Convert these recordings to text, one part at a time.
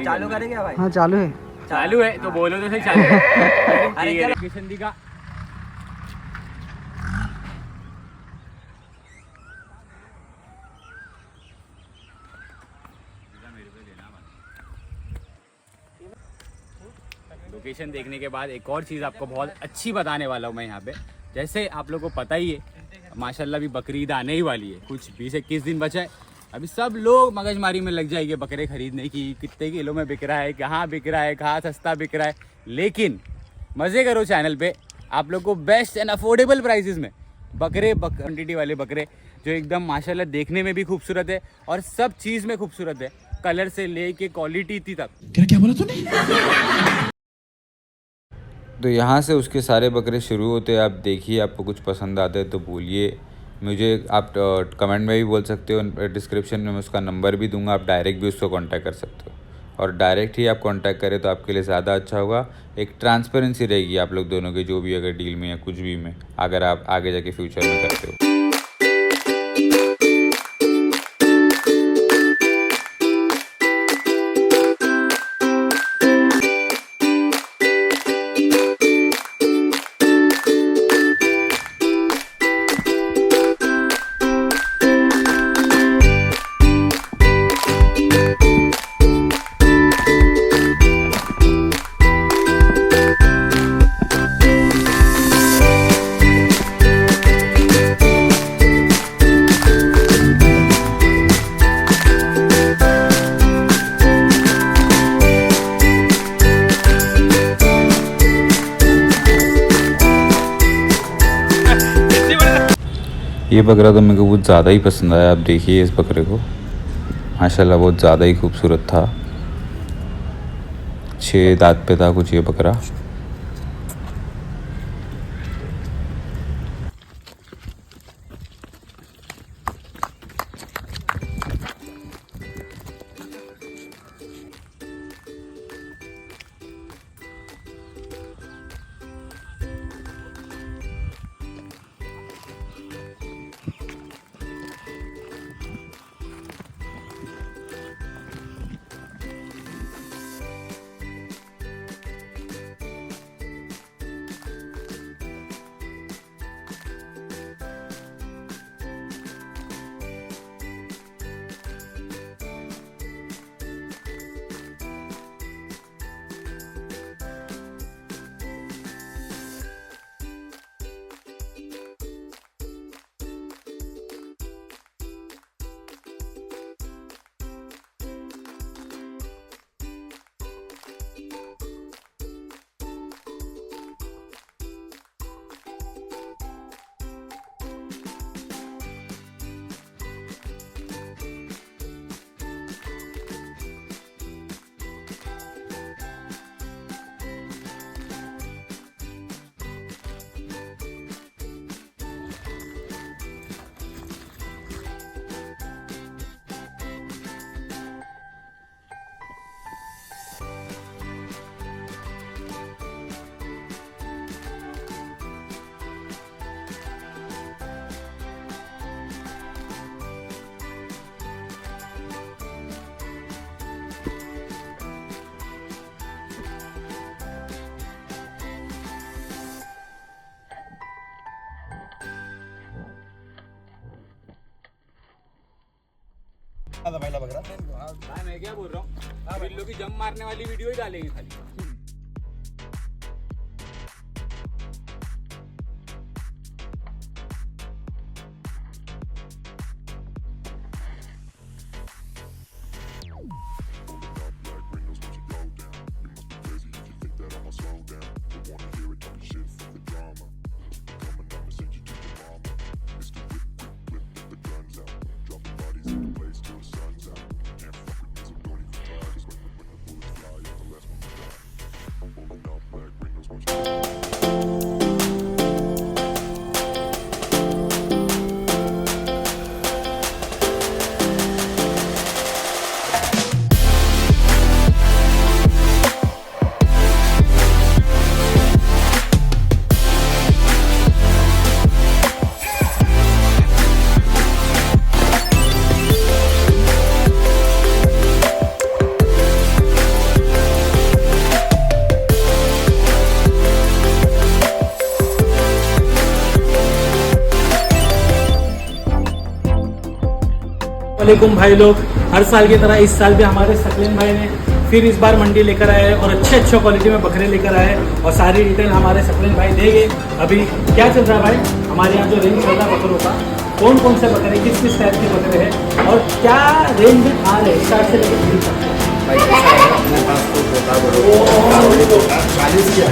चालू करेंगे भाई? हाँ चालू है। चालू है तो बोलो तो सही चालू है। अरे क्या लोकेशन दिखा। लोकेशन देखने के बाद एक और चीज़ आपको बहुत अच्छी बताने वाला हूँ मैं यहाँ पे। जैसे आप लोगों को पता ही है माशाल्लाह अभी बकरीद आने ही वाली है, कुछ 20-21 दिन बचा है। अभी सब लोग मगजमारी में लग जाएंगे बकरे खरीदने की, कितने किलो में बिक रहा है, कहाँ बिक रहा है, कहाँ सस्ता बिक रहा है। लेकिन मज़े करो चैनल पे आप लोग को बेस्ट एंड अफोर्डेबल प्राइसेस में बकरे क्वान्टिटी वाले बकरे जो एकदम माशाल्लाह देखने में भी खूबसूरत है और सब चीज़ में खूबसूरत है, कलर से ले के क्वालिटी तक। क्या बोला तूने? तो यहाँ से उसके सारे बकरे शुरू होते हैं। आप देखिए, आपको कुछ पसंद आता है तो बोलिए मुझे, आप कमेंट में भी बोल सकते हो, डिस्क्रिप्शन में मैं उसका नंबर भी दूंगा, आप डायरेक्ट भी उसको कांटेक्ट कर सकते हो। और डायरेक्ट ही आप कांटेक्ट करें तो आपके लिए ज़्यादा अच्छा होगा। एक ट्रांसपेरेंसी रहेगी आप लोग दोनों की, जो भी अगर डील में या कुछ भी में अगर आप आगे जाके फ्यूचर में करते हो। ये बकरा तो मेरे को बहुत ज़्यादा ही पसंद आया। आप देखिए इस बकरे को, माशाल्लाह बहुत ज़्यादा ही खूबसूरत था। 6 दांत पे था कुछ ये बकरा। भाई मैं क्या बोल रहा हूँ, इन लोग की जम मारने वाली वीडियो ही डालेंगे खाली। वालेकुम भाई लोग, हर साल की तरह इस साल भी हमारे सकलेन भाई ने फिर इस बार मंडी लेकर आए और अच्छे क्वालिटी में बकरे लेकर आए और सारी डिटेल हमारे सकलेन भाई देंगे। अभी क्या चल रहा है भाई हमारे यहाँ जो रेंज चल रहा है बकरों का, कौन कौन से बकरे किस किस टाइप के बकरे हैं और क्या रेंज में आ रहे हैं स्टार्ट से लेकर फ्री तक। भाई कैसा है अपने पास तो होता बड़ो 40 की है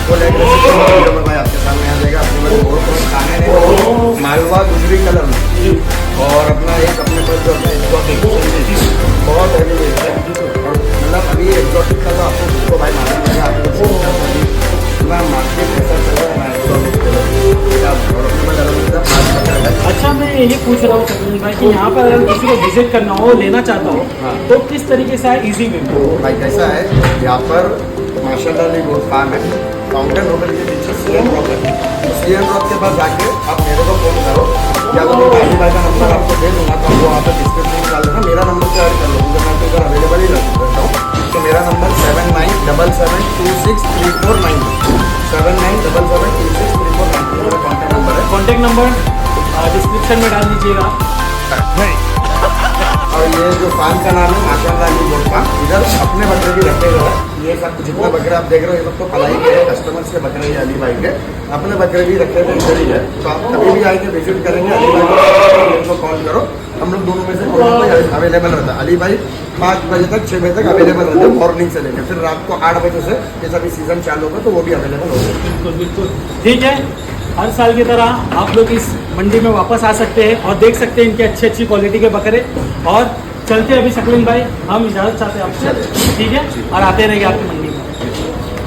वो भाई आपके सामने आ जाएगा। अपने पास बहुत खाने ने मालवा गुजरी कलर में और अपना एक अपने पास जो अपना एक्जॉटिक बहुत हैवी है और मतलब अभी एक्जॉटिक कलर आपको उसको भाई मालूम है आपको मार्केट ऐसा चल रहा है एक्जॉटिक कलर। अच्छा मैं ये पूछ रहा हूँ सकलेन भाई कि यहाँ पर अगर किसी को विजिट करना हो लेना चाहता हो तो किस तरीके से है इजी वे में। भाई कैसा है यहाँ पर माशाल्लाह अली गोट फार्म है, फाउंटेन होटल के पीछे सीएन रॉक है। तो सीएन रॉक के पास जाके आप मेरे को फोन करो या तो मैं भाई भाई का नंबर आपको दे दूँगा तो आप वहाँ पर डिस्क्रिप्शन में डाल देना। मेरा नंबर से ऐड कर लो क्योंकि मैं तो इधर अवेलेबल ही रहता हूँ। तो मेरा नंबर 7977263492 7977263492 मेरा कॉन्टैक्ट नंबर है। कॉन्टैक्ट नंबर डिस्क्रिप्शन में डाल दीजिएगा। और ये जो फार्म का नाम है माशाल्लाह अली गोट फार्म, इधर अपने बकरे भी रखे हुए हैं। ये सब जितने बकरे आप देख रहे हो ये सब तो पलाई के कस्टमर्स के बकरे हैं अली भाई के, अपने बकरे भी रखे हुए इधर ही है। तो आप कभी भी आएंगे विजिट करेंगे अली भाई को कॉल करो, हम लोग दोनों में से कोई अवेलेबल रहता है। अली भाई 5 बजे तक 6 बजे तक अवेलेबल रहते हैं मॉर्निंग से लेकर, फिर रात को 8 बजे से ये सभी सीजन चालू होगा तो वो भी अवेलेबल होगा। बिल्कुल बिल्कुल ठीक है। हर साल की तरह आप लोग इस मंडी में वापस आ सकते हैं और देख सकते हैं इनके अच्छी क्वालिटी के बकरे। और चलते हैं अभी सकलेन भाई, हम इजाज़त चाहते हैं आपसे, ठीक है, और आते रहेंगे आपकी मंडी।